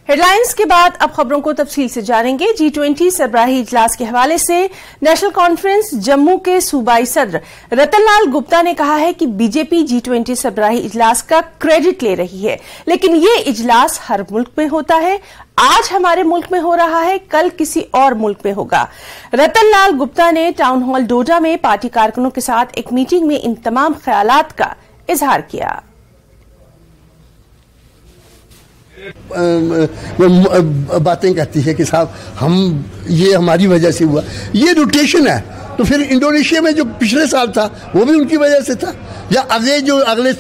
Headlines के बाद अब खबरों को तफसील से जानेंगे। G20 सरबराही इजलास के हवाले से नेशनल कॉन्फ्रेंस जम्मू के सूबाई सदर रतनलाल गुप्ता ने कहा है कि बीजेपी G20 सरबराही इजलास का क्रेडिट ले रही है, लेकिन ये इजलास हर मुल्क में होता है। आज हमारे मुल्क में हो रहा है, कल किसी और मुल्क में होगा। रतनलाल गुप्ता ने टाउन हॉल डोडा में पार्टी कारकुनों के साथ एक मीटिंग में इन तमाम ख्यालात का इजहार किया। बातें कहती है कि साहब हम ये हमारी वजह से हुआ, ये रोटेशन है। तो फिर इंडोनेशिया में जो पिछले साल था वो भी उनकी वजह से था, या अगले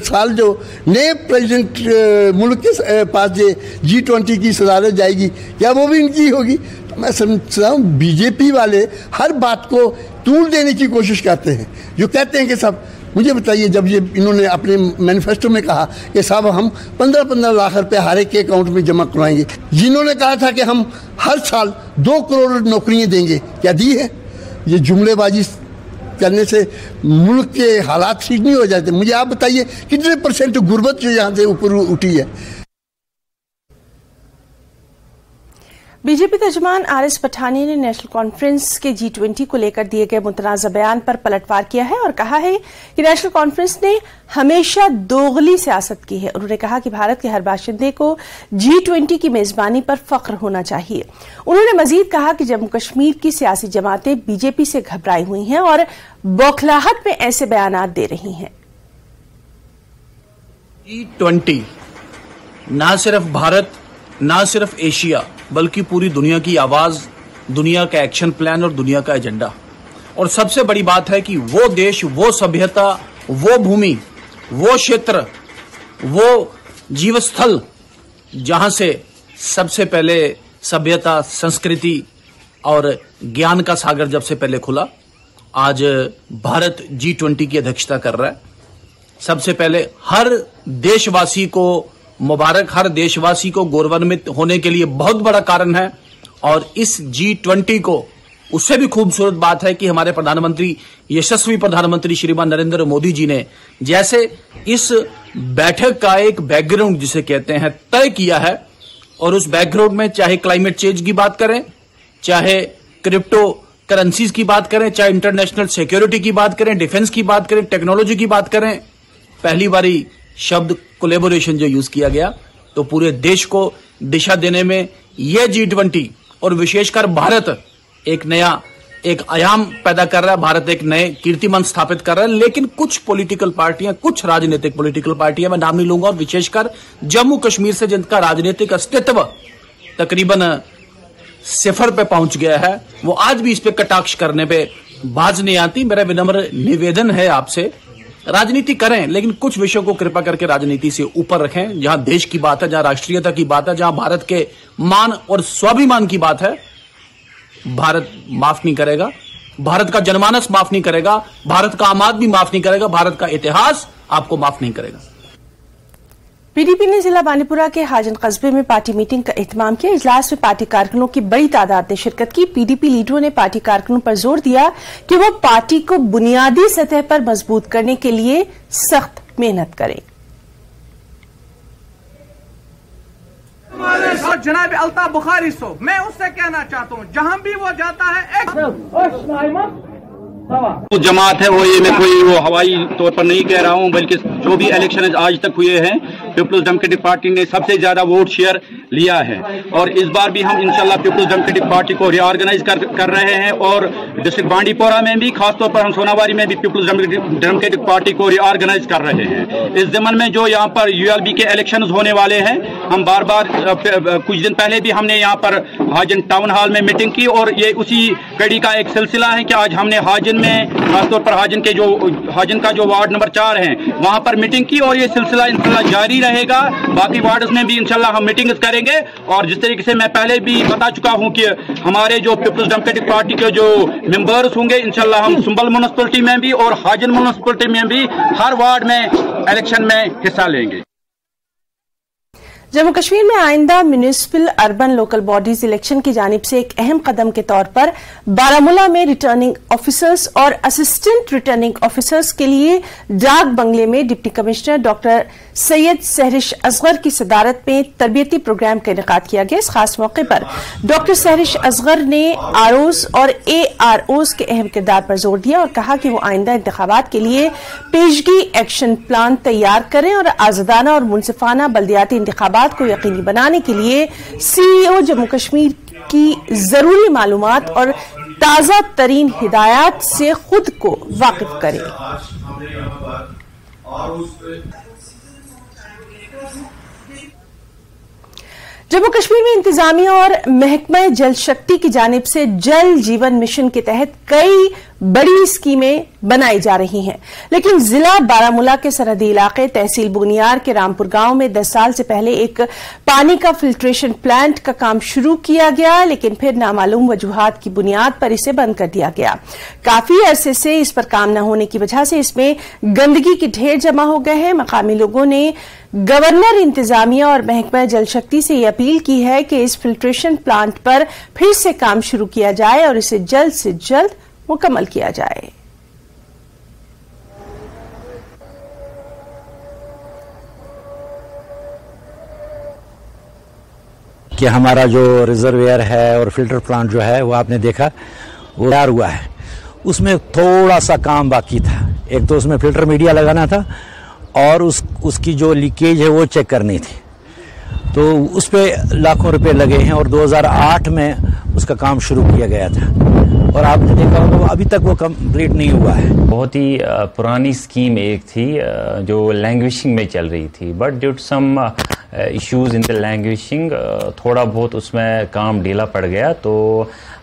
साल जो नए प्रेसिडेंट मुल्क के पास G20 की सदारत जाएगी, क्या वो भी इनकी होगी? तो मैं समझता हूँ बीजेपी वाले हर बात को तूल देने की कोशिश करते हैं। जो कहते हैं कि साहब मुझे बताइए, जब ये इन्होंने अपने मैनिफेस्टो में कहा कि साहब हम 15-15 लाख रुपए हर एक के अकाउंट में जमा करवाएंगे, जिन्होंने कहा था कि हम हर साल 2 करोड़ नौकरियां देंगे, क्या दी है? ये जुमलेबाजी करने से मुल्क के हालात ठीक नहीं हो जाते। मुझे आप बताइए कितने % गुर्बत जो यहाँ से ऊपर उठी है। बीजेपी तर्जुमान आरिस पठानी ने नेशनल कॉन्फ्रेंस के G20 को लेकर दिए गए मुतनाज़ा बयान पर पलटवार किया है और कहा है कि नेशनल कॉन्फ्रेंस ने हमेशा दोगली सियासत की है। उन्होंने कहा कि भारत के हर बाशिंदे को G20 की मेजबानी पर फख्र होना चाहिए। उन्होंने मजीद कहा कि जम्मू कश्मीर की सियासी जमातें बीजेपी से घबराई हुई हैं और बौखलाहट में ऐसे बयान दे रही हैं। G20 ना सिर्फ भारत, ना सिर्फ एशिया, बल्कि पूरी दुनिया की आवाज, दुनिया का एक्शन प्लान और दुनिया का एजेंडा। और सबसे बड़ी बात है कि वो देश, वो सभ्यता, वो भूमि, वो क्षेत्र, वो जीवस्थल जहां से सबसे पहले सभ्यता, संस्कृति और ज्ञान का सागर जब से पहले खुला, आज भारत G20 की अध्यक्षता कर रहा है। सबसे पहले हर देशवासी को मुबारक, हर देशवासी को गौरवान्वित होने के लिए बहुत बड़ा कारण है। और इस G20 को उससे भी खूबसूरत बात है कि हमारे प्रधानमंत्री, यशस्वी प्रधानमंत्री श्रीमान नरेंद्र मोदी जी ने जैसे इस बैठक का एक बैकग्राउंड जिसे कहते हैं तय किया है, और उस बैकग्राउंड में चाहे क्लाइमेट चेंज की बात करें, चाहे क्रिप्टो करेंसीज की बात करें, चाहे इंटरनेशनल सिक्योरिटी की बात करें, डिफेंस की बात करें, टेक्नोलॉजी की बात करें, पहली बारी शब्द कोलैबोरेशन जो यूज किया गया, तो पूरे देश को दिशा देने में यह G20 और विशेषकर भारत एक आयाम पैदा कर रहा है। भारत एक नए कीर्तिमान स्थापित कर रहा है। लेकिन कुछ पॉलिटिकल पार्टियां, कुछ राजनीतिक पॉलिटिकल पार्टियां, मैं नाम नहीं लूंगा, और विशेषकर जम्मू कश्मीर से जिनका राजनीतिक अस्तित्व तकरीबन सिफर पे पहुंच गया है, वो आज भी इस पे कटाक्ष करने पे बाज नहीं आती। मेरा विनम्र निवेदन है आपसे, राजनीति करें लेकिन कुछ विषयों को कृपा करके राजनीति से ऊपर रखें। जहां देश की बात है, जहां राष्ट्रीयता की बात है, जहां भारत के मान और स्वाभिमान की बात है, भारत माफ नहीं करेगा, भारत का जनमानस माफ नहीं करेगा, भारत का आम आदमी माफ नहीं करेगा, भारत का इतिहास आपको माफ नहीं करेगा। पीडीपी ने जिला बांडीपुरा के हाजन कस्बे में पार्टी मीटिंग का एहतमाम किया। इजलास में पार्टी कारकुनों की बड़ी तादाद ने शिरकत की। पीडीपी लीडरों ने पार्टी कारकुनों पर जोर दिया कि वो पार्टी को बुनियादी सतह पर मजबूत करने के लिए सख्त मेहनत करें। हमारे साथ जनाब अल्ताफ बुखारी साहब, मैं उससे कहना चाहता हूँ, जहां भी वो जाता है वो जमात है, वो ये मैं कोई वो हवाई तौर पर नहीं कह रहा हूँ, बल्कि जो भी इलेक्शन आज तक हुए हैं, पीपल्स डेमोक्रेटिक पार्टी ने सबसे ज्यादा वोट शेयर लिया है। और इस बार भी हम इंशाल्लाह पीपल्स डेमोक्रेटिक पार्टी को रीऑर्गेनाइज कर रहे हैं, और डिस्ट्रिक्ट बांडीपोरा में भी, खासतौर पर हम सोनावारी में भी पीपल्स डेमोक्रेटिक पार्टी को रीऑर्गेनाइज कर रहे हैं। इस ज़मन में जो यहाँ पर ULB के इलेक्शन होने वाले हैं, हम बार बार कुछ दिन पहले भी हमने यहाँ पर हाजन टाउन हॉल में मीटिंग की, और ये उसी कड़ी का एक सिलसिला है कि आज हमने हाजन में, खासतौर पर हाजन का जो वार्ड नंबर 4 है, वहां पर मीटिंग की, और ये सिलसिला इंशाल्लाह जारी रहेगा। बाकी वार्ड्स में भी इंशाल्लाह हम मीटिंग्स करेंगे। और जिस तरीके से मैं पहले भी बता चुका हूं कि हमारे जो पीपल्स डेमोक्रेटिक पार्टी के जो मेंबर्स होंगे, इंशाल्लाह हम सुंबल म्युनिसिपैलिटी में भी और हाजन म्युनिसिपैलिटी में भी हर वार्ड में इलेक्शन में हिस्सा लेंगे। जम्मू कश्मीर में आइंदा municipal urban local bodies election की जानिब से एक अहम कदम के तौर पर बारामूला में रिटर्निंग ऑफिसर्स और असिस्टेंट रिटर्निंग ऑफिसर्स के लिए डाक बंगले में deputy commissioner doctor Syed Sehrish Asghar की सदारत में तरबियती प्रोग्राम का इनेकाद किया गया। इस खास मौके पर डॉक्टर सहरिश असगर ने आरओज और एआरओज के अहम किरदार पर जोर दिया और कहा कि वो आइंदा इंतखाबात के लिए पेशगी एक्शन प्लान तैयार करें और आजादाना और मुनसिफाना बल्दियाती इंतखाबात को यकीनी बनाने के लिए सीईओ जम्मू कश्मीर की जरूरी मालूमात और ताजा तरीन हिदायत से खुद को वाकिफ करें। जम्मू कश्मीर में इंतजामिया और महकमा जल शक्ति की जानिब से जल जीवन मिशन के तहत कई बड़ी स्कीमें बनाई जा रही हैं, लेकिन जिला बारामूला के सरहदी इलाके तहसील बुनियार के रामपुर गांव में 10 साल से पहले एक पानी का फिल्ट्रेशन प्लांट का काम शुरू किया गया, लेकिन फिर नामालूम वजूहात की बुनियाद पर इसे बंद कर दिया गया। काफी अरसे से इस पर काम न होने की वजह से इसमें गंदगी के ढेर जमा हो गए हैं। मकामी लोगों ने गवर्नर, इंतजामिया और महकमा जल शक्ति से यह अपील की है कि इस फिल्ट्रेशन प्लांट पर फिर से काम शुरू किया जाए और इसे जल्द से जल्द मुकम्मल किया जाए। कि हमारा जो रिजर्वेयर है और फिल्टर प्लांट जो है वो आपने देखा वो तैयार हुआ है, उसमें थोड़ा सा काम बाकी था। एक तो उसमें फिल्टर मीडिया लगाना था और उसकी जो लीकेज है वो चेक करनी थी, तो उस पे लाखों रुपए लगे हैं और 2008 में उसका काम शुरू किया गया था और आपने देखा होगा अभी तक वो कंप्लीट नहीं हुआ है। बहुत ही पुरानी स्कीम एक थी जो लैंग्वेजिंग में चल रही थी, but due to some issues in the languaging थोड़ा बहुत उसमें काम ढीला पड़ गया। तो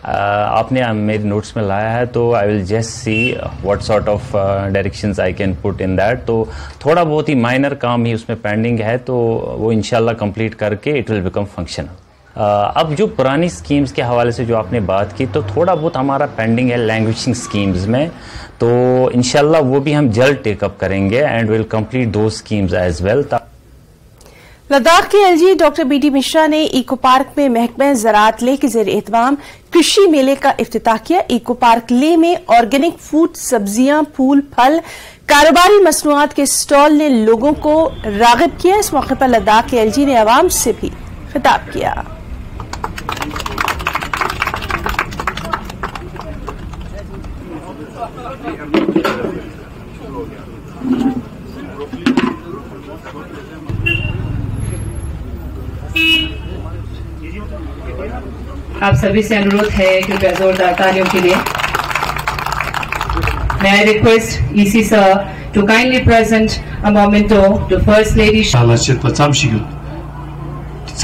आपने मेरे नोट्स में लाया है, तो I will just see what sort of directions I can put in that. तो थोड़ा बहुत ही माइनर काम ही उसमें पेंडिंग है, तो वो इंशाल्लाह कंप्लीट करके इट विल बिकम फंक्शनल। अब जो पुरानी स्कीम्स के हवाले से जो आपने बात की, तो थोड़ा बहुत हमारा पेंडिंग है लैंग्वेजिंग स्कीम्स में, तो इंशाल्लाह वो भी हम जल्द टेकअप करेंगे एंड विल कंप्लीट दो स्कीम्स एज वेल। लद्दाख के एलजी डॉक्टर बीडी मिश्रा ने इको पार्क में महकमा ज़राअत लेह के ज़ेर एहतमाम कृषि मेले का इफ्तिताह किया। इको पार्क लेह में ऑर्गेनिक फूड, सब्जियां, फूल, फल, कारोबारी मसनूआत के स्टॉल ने लोगों को राग़िब किया। इस मौके पर लद्दाख के एलजी ने अवाम से भी खिताब किया। आप सभी से अनुरोध है कृपया जोरदार तालियों के लिए। May I request EC sir to kindly present a memento to First Lady.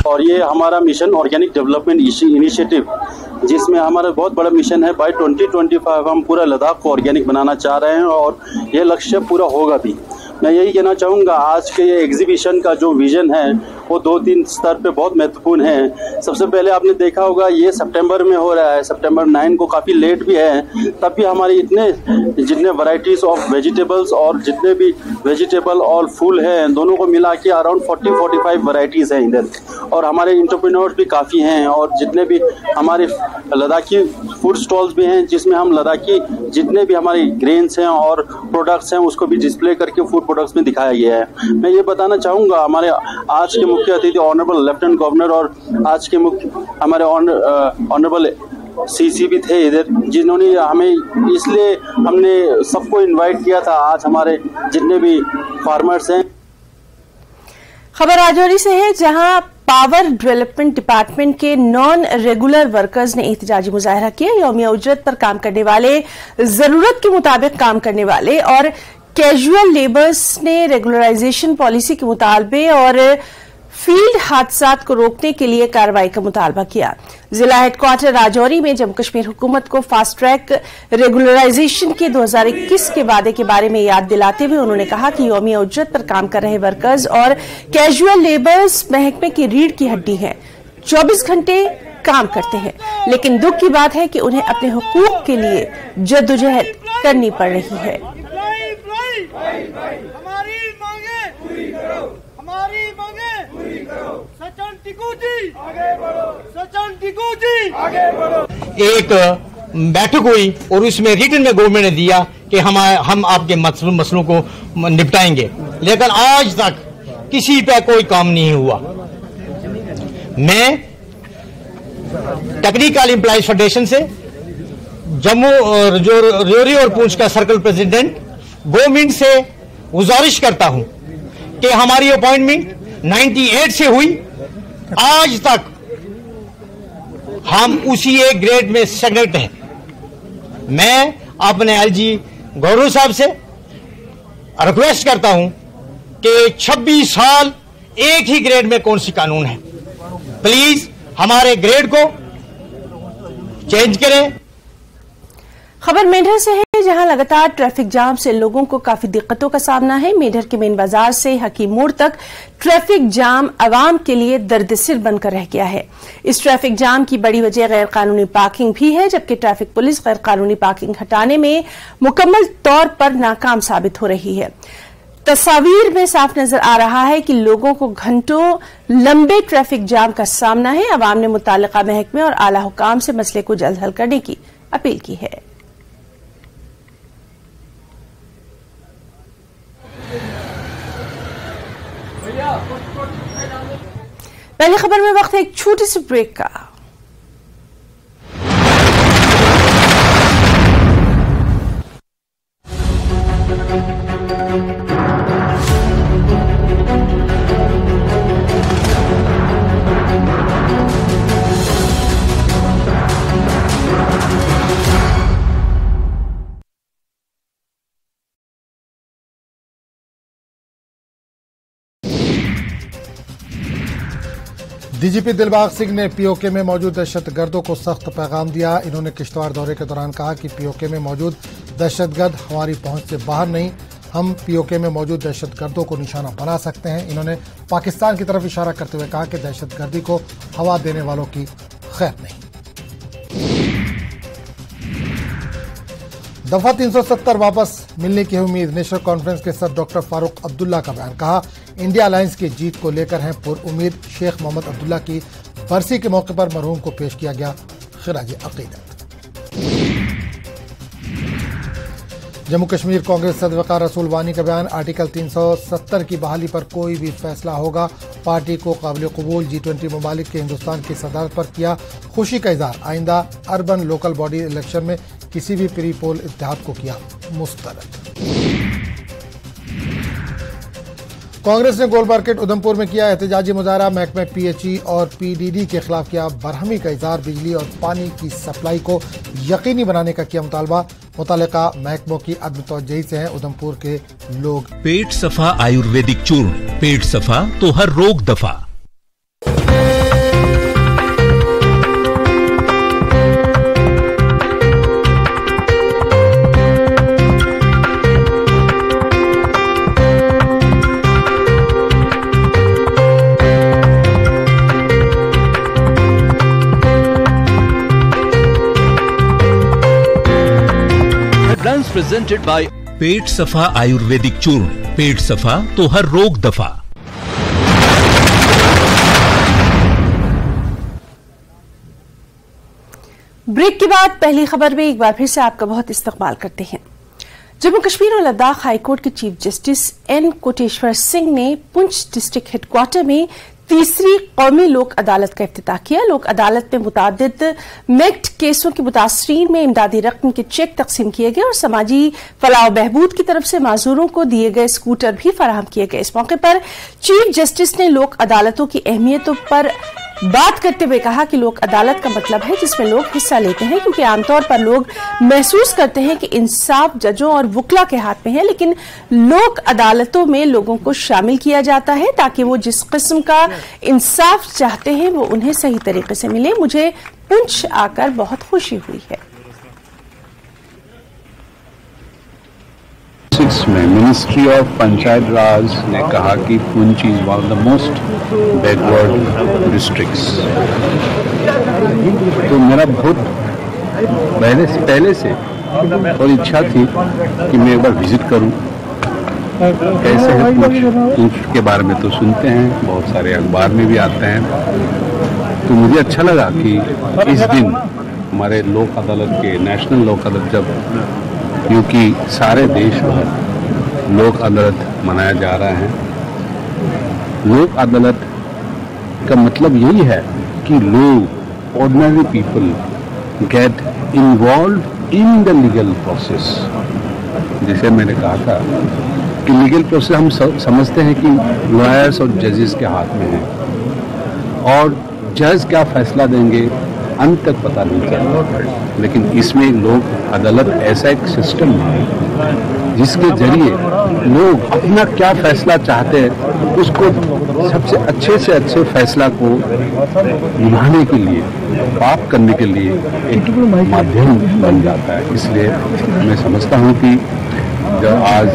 और ये हमारा मिशन ऑर्गेनिक डेवलपमेंट इनिशिएटिव, जिसमें हमारा बहुत बड़ा मिशन है। बाय 2025 हम पूरा लद्दाख को ऑर्गेनिक बनाना चाह रहे हैं और ये लक्ष्य पूरा होगा भी। मैं यही कहना चाहूँगा, आज के ये एग्जीबिशन का जो विजन है वो 2-3 स्तर पे बहुत महत्वपूर्ण है। सबसे पहले आपने देखा होगा ये सितंबर में हो रहा है, सितंबर 9 को काफ़ी लेट भी है, तब भी हमारे जितने वैरायटीज ऑफ वेजिटेबल्स और जितने भी वेजिटेबल और फूल हैं, दोनों को मिला के अराउंड 40-45 वैरायटीज़ हैं इधर। और हमारे एंटरप्रेन्योर्स भी काफ़ी हैं और जितने भी हमारे लद्दाखी फूड स्टॉल्स भी हैं, जिसमें हम लद्दाखी जितने भी हमारे ग्रेन्स हैं और प्रोडक्ट्स हैं उसको भी डिस्प्ले करके फूड प्रोडक्ट्स में दिखाया गया है। मैं ये बताना चाहूँगा, हमारे आज के मुख्य अतिथि ऑनरेबल लेफ्टिनेंट गवर्नर और आज के हमारे ऑनरेबल सीसी भी थे इधर, जिन्होंने हमें, इसलिए हमने सबको इनवाइट किया था। आज हमारे जितने भी फार्मर्स हैं। खबर राजौरी से है, जहां पावर डेवलपमेंट डिपार्टमेंट के नॉन रेगुलर वर्कर्स ने एहतजाजी मुजाहरा किया। यौमिया उजरत पर काम करने वाले, जरूरत के मुताबिक काम करने वाले और कैजुअल लेबर्स ने रेगुलराइजेशन पॉलिसी के मुतालबे और फील्ड हादसात को रोकने के लिए कार्रवाई का मुतालबा किया। जिला हेडक्वार्टर राजौरी में जम्मू कश्मीर हुकूमत को फास्ट ट्रैक रेगुलराइजेशन के 2021 के वादे के बारे में याद दिलाते हुए उन्होंने कहा कि यौमिया उजरत पर काम कर रहे वर्कर्स और कैजुअल लेबर्स महकमे की रीढ़ की हड्डी हैं, 24 घंटे काम करते हैं, लेकिन दुख की बात है कि उन्हें अपने हुकूक के लिए जद्दोजहद करनी पड़ रही है। हमारी मांगे पूरी करो, हमारी मांगे पूरी करो। एक बैठक हुई और उसमें रिटन में गवर्नमेंट ने दिया कि हम आपके मसलों को निपटाएंगे, लेकिन आज तक किसी पे कोई काम नहीं हुआ। मैं टेक्निकल एम्प्लॉइज फेडरेशन से जम्मू और राजौरी और पुंछ का सर्कल प्रेसिडेंट गवर्नमेंट से गुजारिश करता हूं कि हमारी अपॉइंटमेंट 98 से हुई, आज तक हम उसी एक ग्रेड में सेग्रेट हैं। मैं अपने एलजी गौरव साहब से रिक्वेस्ट करता हूं कि 26 साल एक ही ग्रेड में कौन सी कानून है, प्लीज हमारे ग्रेड को चेंज करें। खबर मेंढर से है, जहां लगातार ट्रैफिक जाम से लोगों को काफी दिक्कतों का सामना है। मेंढर के मेन बाजार से हकीम मोड़ तक ट्रैफिक जाम आवाम के लिए दर्दसिर बनकर रह गया है। इस ट्रैफिक जाम की बड़ी वजह गैर कानूनी पार्किंग भी है, जबकि ट्रैफिक पुलिस गैर कानूनी पार्किंग हटाने में मुकम्मल तौर पर नाकाम साबित हो रही है। तस्वीर में साफ नजर आ रहा है कि लोगों को घंटों लंबे ट्रैफिक जाम का सामना है। अवाम ने मुताल्लिका महकमे और आला हुकाम से मसले को जल्द हल करने की अपील की है। पहली खबर में वक्त है एक छोटी सी ब्रेक का। डीजीपी दिलबाग सिंह ने पीओके में मौजूद दहशतगर्दों को सख्त पैगाम दिया। इन्होंने किश्तवाड़ दौरे के दौरान कहा कि पीओके में मौजूद दहशतगर्द हमारी पहुंच से बाहर नहीं, हम पीओके में मौजूद दहशतगर्दों को निशाना बना सकते हैं। इन्होंने पाकिस्तान की तरफ इशारा करते हुए कहा कि दहशतगर्दी को हवा देने वालों की खैर नहीं। दफा 370 वापस मिलने की उम्मीद, नेशनल कॉन्फ्रेंस के सदर डॉक्टर फारूक अब्दुल्ला का बयान। कहा इंडिया अलायंस की जीत को लेकर हैं पुरउम्मीद। शेख मोहम्मद अब्दुल्ला की बरसी के मौके पर मरहूम को पेश किया गया खिराज अकीदत। जम्मू कश्मीर कांग्रेस सदर वकार रसूल वानी का बयान, आर्टिकल 370 की बहाली पर कोई भी फैसला होगा। पार्टी को काबिल कबूल G20 ममालिक के हिंदुस्तान की सदारत पर किया खुशी का इजहार। आइंदा अर्बन लोकल बॉडी इलेक्शन में किसी भी प्री पोल इत्तेहाद को किया मुस्तरद। कांग्रेस ने गोल मार्केट उधमपुर में किया एहतजाजी मुजाहरा। महकमे PHE और PDD के खिलाफ किया बरहमी का इजहार। बिजली और पानी की सप्लाई को यकीनी बनाने का किया मुतालबा। मुतालिका महकमों की अदम तवज्जुही से हैं उधमपुर के लोग। पेट सफा आयुर्वेदिक चूर्ण, पेट सफा तो हर रोग दफा। प्रेजेंटेड बाय पेट सफा आयुर्वेदिक चूर्ण, पेट सफा तो हर रोग दफा। ब्रेक के बाद पहली खबर में एक बार फिर से आपका बहुत इस्तकबाल करते हैं। जम्मू कश्मीर और लद्दाख हाईकोर्ट के chief justice N Koteshwar Singh ने पुंछ डिस्ट्रिक्ट हेडक्वार्टर में तीसरी कौमी लोक अदालत का इफ्तिताह किया। लोक अदालत में मुतादिद मेक्ट केसों के मुतासरीन में इमदादी रकम के चेक तकसीम किए गए और समाजी फलाह बहबूद की तरफ से माजूरों को दिए गए स्कूटर भी फराहम किए गए। इस मौके पर चीफ जस्टिस ने लोक अदालतों की अहमियतों पर बात करते हुए कहा कि लोक अदालत का मतलब है जिसमें लोग हिस्सा लेते हैं, क्योंकि आमतौर पर लोग महसूस करते हैं कि इंसाफ जजों और वुकला के हाथ में है, लेकिन लोक अदालतों में लोगों को शामिल किया जाता है ताकि वो जिस किस्म का इंसाफ चाहते हैं वो उन्हें सही तरीके से मिले। मुझे पुंछ आकर बहुत खुशी हुई है। में मिनिस्ट्री ऑफ पंचायत राज ने कहा कि Poonch is one of the most backward districts. तो मेरा बहुत पहले से और इच्छा थी कि मैं एक बार विजिट करूं कैसे है पूंछ के बारे में तो सुनते हैं, बहुत सारे अखबार में भी आते हैं। तो मुझे अच्छा लगा कि इस दिन हमारे लोक अदालत के नेशनल लोक अदालत, जब क्योंकि सारे देश भर लोक अदालत मनाया जा रहा है। लोक अदालत का मतलब यही है कि लोग, ordinary people get involve in the legal process. जैसे मैंने कहा था कि लीगल प्रोसेस हम समझते हैं कि लॉयर्स और जजेस के हाथ में है, और जज क्या फैसला देंगे अंत तक पता नहीं चलता। लेकिन इसमें लोक अदालत ऐसा एक सिस्टम है जिसके जरिए लोग अपना क्या फैसला चाहते हैं उसको सबसे अच्छे से अच्छे फैसला को निभाने के लिए, प्राप्त करने के लिए एक माध्यम बन जाता है। इसलिए मैं समझता हूँ कि जब आज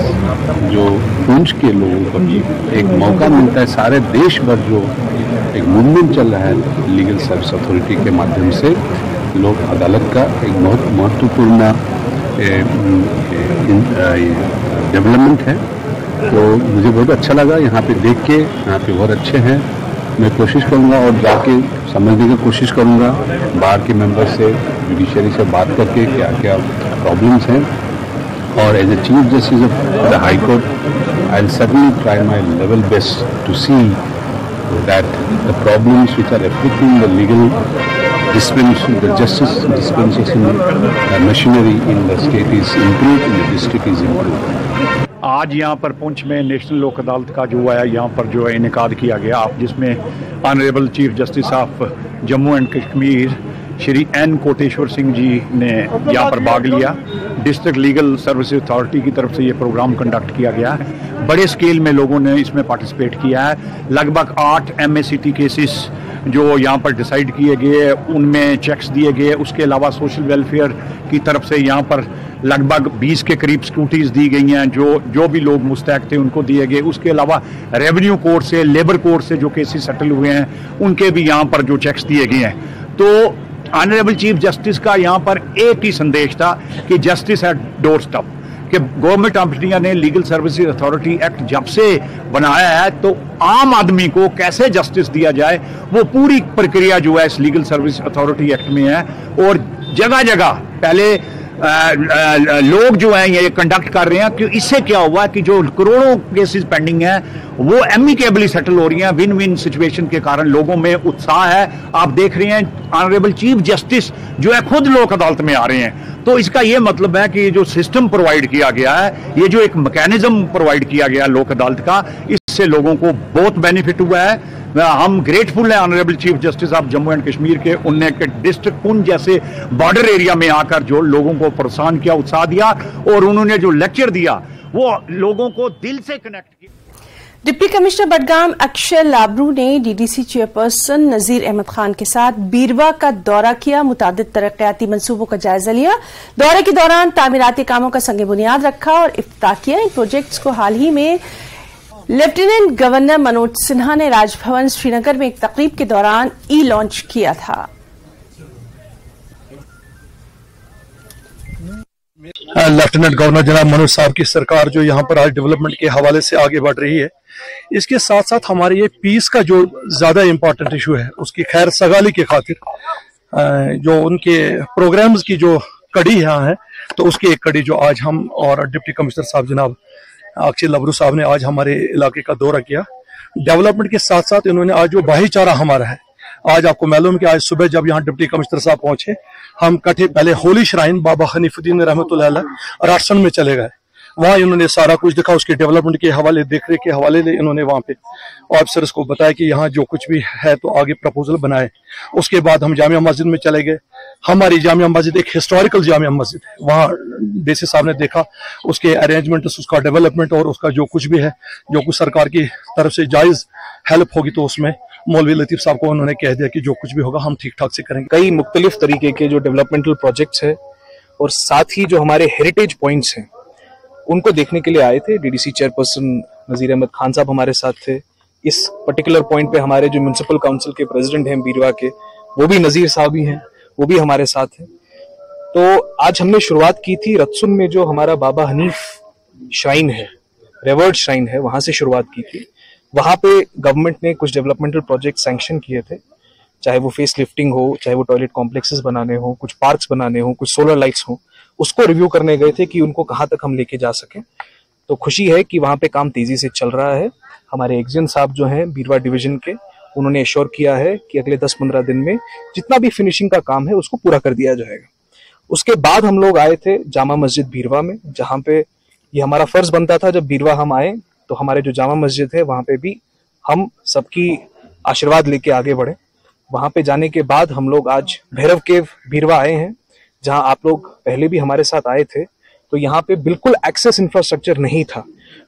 जो पुंछ के लोगों को भी एक मौका मिलता है, सारे देश भर जो एक मूवमेंट चल रहा है लीगल सर्विस अथॉरिटी के माध्यम से, लोक अदालत का एक बहुत महत्वपूर्ण डेवलपमेंट है। तो मुझे बहुत अच्छा लगा यहाँ पे देख के, यहाँ पे बहुत अच्छे हैं। मैं कोशिश करूँगा और जाके समझने की कोशिश करूँगा बाहर के मेंबर से, जुडिशरी से बात करके क्या क्या प्रॉब्लम्स हैं। और as a chief justice of the high court, I will certainly try my level best to see that the problems which are affecting the legal dispensation, the justice dispensation machinery in the state is improved, in the district is improved. आज यहाँ पर पुंछ में national लोक अदालत का जो है यहाँ पर जो है इनेकाद किया गया, आप जिसमें honourable chief justice of Jammu and Kashmir Shri N Koteshwar Singh ji ने यहाँ पर भाग लिया। डिस्ट्रिक्ट लीगल सर्विसेज अथॉरिटी की तरफ से ये प्रोग्राम कंडक्ट किया गया है। बड़े स्केल में लोगों ने इसमें पार्टिसिपेट किया है। लगभग 8 MACT केसेस जो यहाँ पर डिसाइड किए गए, उनमें चेक्स दिए गए। उसके अलावा सोशल वेलफेयर की तरफ से यहाँ पर लगभग 20 के करीब स्कूटीज दी गई हैं, जो भी लोग मुस्तैक थे उनको दिए गए। उसके अलावा रेवेन्यू कोर्ट से, लेबर कोर्ट से जो केसेस सेटल हुए हैं उनके भी यहाँ पर जो चेक्स दिए गए हैं। तो ऑनरेबल चीफ जस्टिस का यहाँ पर एक ही संदेश था कि जस्टिस एट डोर स्टेप, कि गवर्नमेंट ऑफ इंडिया ने लीगल सर्विसेज अथॉरिटी एक्ट जब से बनाया है तो आम आदमी को कैसे जस्टिस दिया जाए, वो पूरी प्रक्रिया जो है इस लीगल सर्विस अथॉरिटी एक्ट में है। और जगह जगह पहले लोग जो हैं ये कंडक्ट कर रहे हैं कि इससे क्या हुआ कि जो करोड़ों केसेस पेंडिंग हैं वो एमिकेबली सेटल हो रही हैं। विन विन सिचुएशन के कारण लोगों में उत्साह है। आप देख रहे हैं ऑनरेबल चीफ जस्टिस जो है खुद लोक अदालत में आ रहे हैं। तो इसका ये मतलब है कि जो सिस्टम प्रोवाइड किया गया है, ये जो एक मैकेनिज्म प्रोवाइड किया गया लोक अदालत का, इससे लोगों को बहुत बेनिफिट हुआ है। हम ग्रेटफुल हैं honourable chief justice of Jammu and Kashmir के, उनने डिस्ट्रिक्ट पुंछ जैसे बॉर्डर एरिया में आकर जो लोगों को प्रोत्साहन किया, उत्साह दिया, और उन्होंने जो लेक्चर दिया वो लोगों को दिल से कनेक्ट किया। डिप्टी कमिश्नर बडगाम अक्षय लाबरू ने DDC चेयरपर्सन नजीर अहमद खान के साथ बीरवा का दौरा किया, मुतादिद तरक्याती मंसूबों का जायजा लिया। दौरे के दौरान तामीराती कामों का संग बुनियाद रखा और इफ्तिताह किया। इन प्रोजेक्ट्स को हाल ही में लेफ्टिनेंट गवर्नर मनोज सिन्हा ने राजभवन श्रीनगर में एक तकरीब के दौरान लॉन्च किया था। लेफ्टिनेंट गवर्नर जनाब मनोज साहब की सरकार जो यहाँ पर आज डेवलपमेंट के हवाले से आगे बढ़ रही है, इसके साथ साथ हमारे ये पीस का जो ज्यादा इम्पोर्टेंट इशू है उसकी खैर सगाली की खातिर जो उनके प्रोग्राम्स की जो कड़ी यहाँ है, तो उसकी एक कड़ी जो आज हम और डिप्टी कमिश्नर साहब जनाब अक्षय लाबरू साहब ने आज हमारे इलाके का दौरा किया। डेवलपमेंट के साथ साथ इन्होंने आज जो भाईचारा हमारा है, आज आपको मालूम कि आज सुबह जब यहाँ डिप्टी कमिश्नर साहब पहुंचे, हम कटे पहले होली श्राइन बाबा हनीफुद्दीन रहमतुल्लाह अलैह राजस्थान में चले गए। वहाँ इन्होंने सारा कुछ दिखा, उसके डेवलपमेंट के हवाले, देखरेख के हवाले ले इन्होंने वहाँ पे ऑफिसर्स को बताया कि यहाँ जो कुछ भी है तो आगे प्रपोजल बनाए। उसके बाद हम जामिया मस्जिद में चले गए। हमारी जामिया मस्जिद एक हिस्टोरिकल जामिया मस्जिद है, वहाँ डीसी साहब ने देखा उसके अरेंजमेंट, उसका डेवलपमेंट और उसका जो कुछ भी है, जो कुछ सरकार की तरफ से जायज हेल्प होगी तो उसमें मौलवी लतीफ साहब को उन्होंने कह दिया कि जो कुछ भी होगा हम ठीक ठाक से करेंगे। कई मुख्तलिफ तरीके के जो डेवलपमेंटल प्रोजेक्ट्स है और साथ ही जो हमारे हेरिटेज पॉइंट्स हैं उनको देखने के लिए आए थे। DDC चेयरपर्सन नजीर अहमद खान साहब हमारे साथ थे। इस पर्टिकुलर पॉइंट पे हमारे जो म्युनिसिपल काउंसिल के प्रेसिडेंट हैं बीरवा के, वो भी नजीर साहब ही हैं, वो भी हमारे साथ हैं। तो आज हमने शुरुआत की थी रतसुन में जो हमारा बाबा हनीफ श्राइन है, रेवर्ड श्राइन है वहां से शुरुआत की थी। वहां पे गवर्नमेंट ने कुछ डेवलपमेंटल प्रोजेक्ट सैंक्शन किए थे, चाहे वो फेस लिफ्टिंग हो, चाहे वो टॉयलेट कॉम्प्लेक्सेस बनाने हो, कुछ पार्क्स बनाने हो, कुछ सोलर लाइट्स हो, उसको रिव्यू करने गए थे कि उनको कहाँ तक हम लेके जा सकें। तो खुशी है कि वहां पे काम तेजी से चल रहा है। हमारे एक्जियन साहब जो हैं बीरवा डिवीजन के, उन्होंने एश्योर किया है कि अगले 10-15 दिन में जितना भी फिनिशिंग का काम है उसको पूरा कर दिया जाएगा। उसके बाद हम लोग आए थे जामा मस्जिद बीरवा में, जहाँ पे ये हमारा फर्ज बनता था जब बीरवा हम आए तो हमारे जो जामा मस्जिद है वहां पे भी हम सबकी आशीर्वाद लेके आगे बढ़े। वहां पे जाने के बाद हम लोग आज भैरव केव बीरवा आए हैं, जहां आप लोग पहले भी हमारे साथ आए थे। तो यहाँ पे बिल्कुल एक्सेस इंफ्रास्ट्रक्चर नहीं था।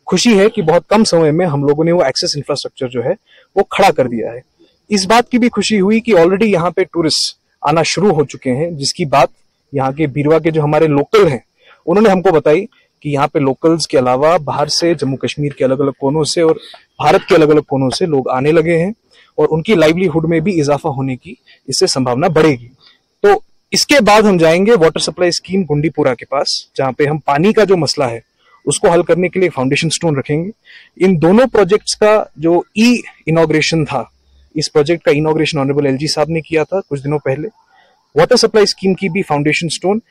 खुशी है कि बहुत कम समय में हम लोगों ने वो एक्सेस इंफ्रास्ट्रक्चर जो है वो खड़ा कर दिया है। इस बात की भी खुशी हुई कि ऑलरेडी यहाँ पे टूरिस्ट आना शुरू हो चुके हैं, जिसकी बात यहाँ के बीरवा के जो हमारे लोकल हैं उन्होंने हमको बताई कि यहाँ पे लोकल्स के अलावा बाहर से, जम्मू कश्मीर के अलग अलग कोनों से और भारत के अलग अलग कोनों से लोग आने लगे हैं और उनकी लाइवलीहुड में भी इजाफा होने की इससे संभावना बढ़ेगी। तो इसके बाद हम जाएंगे वाटर सप्लाई स्कीम गुंडीपुरा के पास, जहाँ पे हम पानी का जो मसला है उसको हल करने के लिए फाउंडेशन स्टोन रखेंगे। इन दोनों प्रोजेक्ट्स का जो इनॉग्रेशन था, इस प्रोजेक्ट का इनॉग्रेशन ऑनरेबल एलजी साहब ने किया था कुछ दिनों पहले। वाटर सप्लाई स्कीम की भी फाउंडेशन स्टोन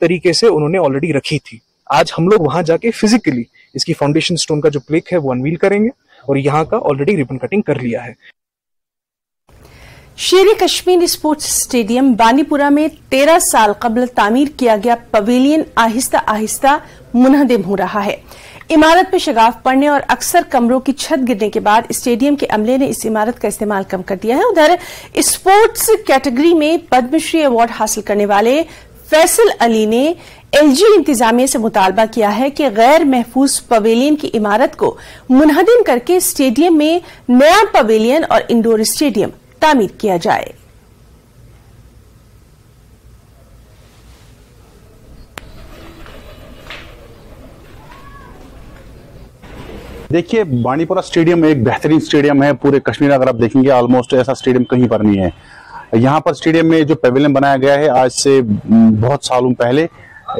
तरीके से उन्होंने ऑलरेडी रखी थी। आज हम लोग वहां जाके फिजिकली इसकी फाउंडेशन स्टोन का जो प्लेक है वो अनवील करेंगे और यहाँ का ऑलरेडी रिबन कटिंग कर लिया है। शेर कश्मीर स्पोर्ट्स स्टेडियम बानीपुरा में 13 साल कबल तामीर किया गया पवेलियन आहिस्ता आहिस्ता मुनहदम हो रहा है। इमारत पर शगाफ पड़ने और अक्सर कमरों की छत गिरने के बाद स्टेडियम के अमले ने इस इमारत का इस्तेमाल कम कर दिया है। उधर स्पोर्ट्स कैटेगरी में पद्मश्री अवार्ड हासिल करने वाले फैसल अली ने एलजी इंतजामिया से मुतालबा किया है कि गैर महफूज पवेलियन की इमारत को मुनहदम करके स्टेडियम में नया पवेलियन और इंडोर स्टेडियम तामीर किया जाए। देखिए, बानीपुरा स्टेडियम एक बेहतरीन स्टेडियम है। पूरे कश्मीर अगर आप देखेंगे ऑलमोस्ट ऐसा स्टेडियम कहीं पर नहीं है। यहाँ पर स्टेडियम में जो पेविलियन बनाया गया है आज से बहुत सालों पहले,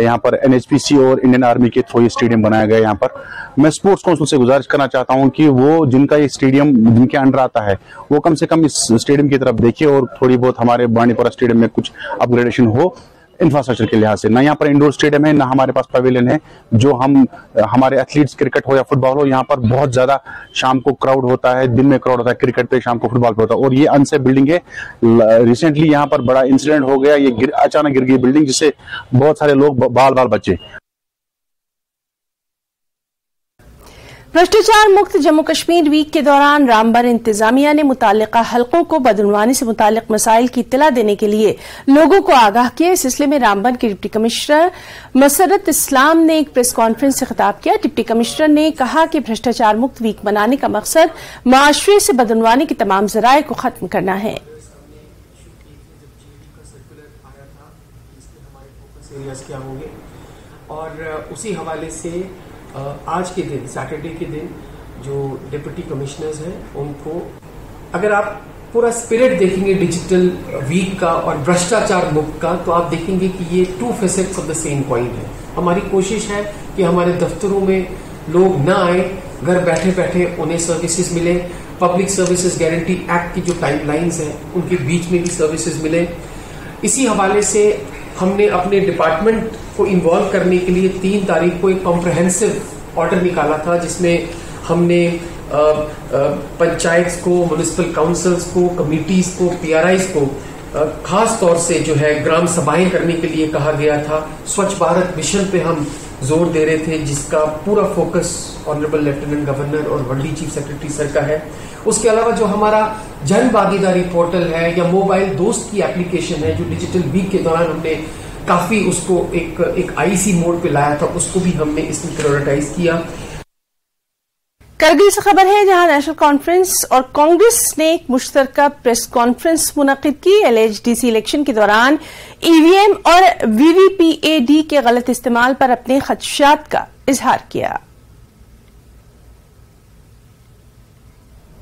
यहाँ पर एनएचपीसी और इंडियन आर्मी के थ्रू ये स्टेडियम बनाया गया है। यहाँ पर मैं स्पोर्ट्स काउंसिल से गुजारिश करना चाहता हूँ कि वो जिनका ये स्टेडियम जिनके अंडर आता है वो कम से कम इस स्टेडियम की तरफ देखिए और थोड़ी बहुत हमारे बानीपुरा स्टेडियम में कुछ अपग्रेडेशन हो इंफ्रास्ट्रक्चर के लिहाज से। ना यहाँ पर इंडोर स्टेडियम है, ना हमारे पास पवेलियन है जो हमारे एथलीट्स क्रिकेट हो या फुटबॉल हो, यहाँ पर बहुत ज्यादा शाम को क्राउड होता है, दिन में क्राउड होता है क्रिकेट पे, शाम को फुटबॉल पे होता है। और ये अनसेफ बिल्डिंग है। रिसेंटली यहाँ पर बड़ा इंसिडेंट हो गया, ये अचानक गिर गई बिल्डिंग जिससे बहुत सारे लोग बाल बचे। भ्रष्टाचार मुक्त जम्मू कश्मीर वीक के दौरान रामबन इंतजामिया ने मुताल्लिका हलकों को बदनवानी से मुताल्लिक मसाइल की इत्तला देने के लिए लोगों को आगाह किया। इस सिलसिले में रामबन के डिप्टी कमिश्नर मसरत इस्लाम ने एक प्रेस कॉन्फ्रेंस से खिताब किया। डिप्टी कमिश्नर ने कहा कि भ्रष्टाचार मुक्त वीक बनाने का मकसद माशरे से बदनवानी के तमाम जराये को खत्म करना है। और उसी हवाले से आज के दिन, सैटरडे के दिन, जो डिप्टी कमिश्नर्स हैं उनको, अगर आप पूरा स्पिरिट देखेंगे डिजिटल वीक का और भ्रष्टाचार मुक्त का, तो आप देखेंगे कि ये 2 facets of the same coin है। हमारी कोशिश है कि हमारे दफ्तरों में लोग ना आए, घर बैठे बैठे उन्हें सर्विसेज मिले। पब्लिक सर्विसेज गारंटी एक्ट की जो टाइमलाइंस हैं उनके बीच में भी सर्विसेज मिले। इसी हवाले से हमने अपने डिपार्टमेंट को इन्वॉल्व करने के लिए 3 तारीख को एक कॉम्प्रहेंसिव ऑर्डर निकाला था, जिसमें हमने पंचायत को, म्युनिसिपल काउंसिल्स को, कमिटीज को, पीआरआईज को खास तौर से जो है ग्राम सभाएं करने के लिए कहा गया था। स्वच्छ भारत मिशन पे हम जोर दे रहे थे, जिसका पूरा फोकस ऑनरेबल लेफ्टिनेंट गवर्नर और वर्ल्डी चीफ सेक्रेटरी सर का है। उसके अलावा जो हमारा जन भागीदारी पोर्टल है या मोबाइल दोस्त की एप्लीकेशन है, जो डिजिटल वीक के दौरान हमने काफी उसको एक आईसी मोड पे लाया था, उसको भी हमने इसमें प्रायोरिटाइज किया। करगिल से खबर है, जहां नेशनल कॉन्फ्रेंस और कांग्रेस ने एक मुश्तरका प्रेस कॉन्फ्रेंस मुनक्किद की। एलएचडीसी इलेक्शन के दौरान ईवीएम और वीवीपीएडी के गलत इस्तेमाल पर अपने खदशात का इजहार किया।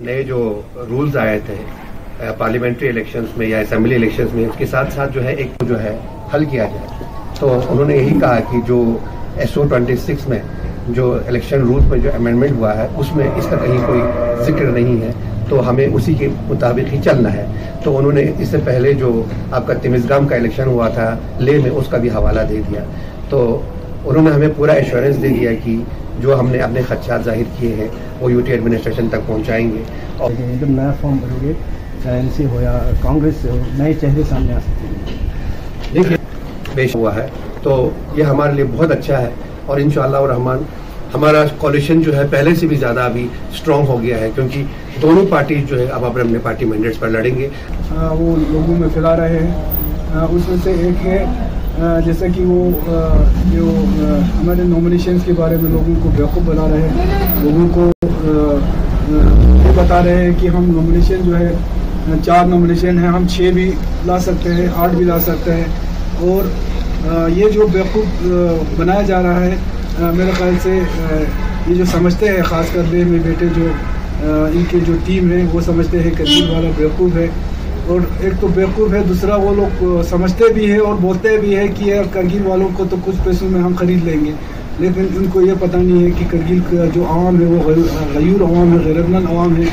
नए जो रूल्स आए थे पार्लियामेंट्री इलेक्शंस में या असेंबली इलेक्शंस में, उसके साथ साथ जो है एक हल किया जाए। तो उन्होंने यही कहा कि जो SO26 में जो इलेक्शन रूल्स में जो अमेंडमेंट हुआ है उसमें इसका कहीं कोई जिक्र नहीं है, तो हमें उसी के मुताबिक ही चलना है। तो उन्होंने इससे पहले जो आपका तिमिज़गाम का इलेक्शन हुआ था लेह में, उसका भी हवाला दे दिया। तो उन्होंने हमें पूरा एश्योरेंस दे दिया कि जो हमने अपने खदशात जाहिर किए हैं वो यूटी एडमिनिस्ट्रेशन तक पहुँचाएंगे। और जब नया फॉर्म भरोगे, चाहे एनसी हो या कांग्रेस से हो, नए चेहरे सामने आ सकते हैं। देखिए पेश हुआ है तो ये हमारे लिए बहुत अच्छा है और इंशाअल्लाह रहमान हमारा कोalition जो है पहले से भी ज़्यादा अभी स्ट्रॉन्ग हो गया है, क्योंकि दोनों पार्टी जो है अब अपने पार्टी मैंडेट्स पर लड़ेंगे। वो लोगों में फैला रहे हैं, उसमें से एक है जैसा कि वो जो हमारे नॉमिनेशंस के बारे में लोगों को बेवकूफ़ बना रहे हैं, लोगों को ये बता रहे हैं कि हम नॉमिनेशन जो है 4 नॉमिनेशन है, हम 6 भी ला सकते हैं, 8 भी ला सकते हैं। और ये जो बेवकूफ़ बनाया जा रहा है, मेरे ख्याल से ये जो समझते हैं, ख़ासकर लेह में बेटे जो इनके जो टीम है वो समझते हैं करगिल वाला बेवकूफ़ है। और एक तो बेवकूफ़ है, दूसरा वो लोग समझते भी है और बोलते भी है कि यार करगिल वालों को तो कुछ पैसों में हम ख़रीद लेंगे, लेकिन उनको ये पता नहीं है कि करगिल का जो आवाम है वो गयूर आवाम है, गैरतमंद आवाम है।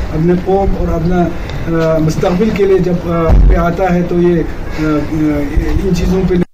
अपने कौम और अपना मुस्तक़बिल के लिए जब पे आता है तो ये इन चीज़ों पे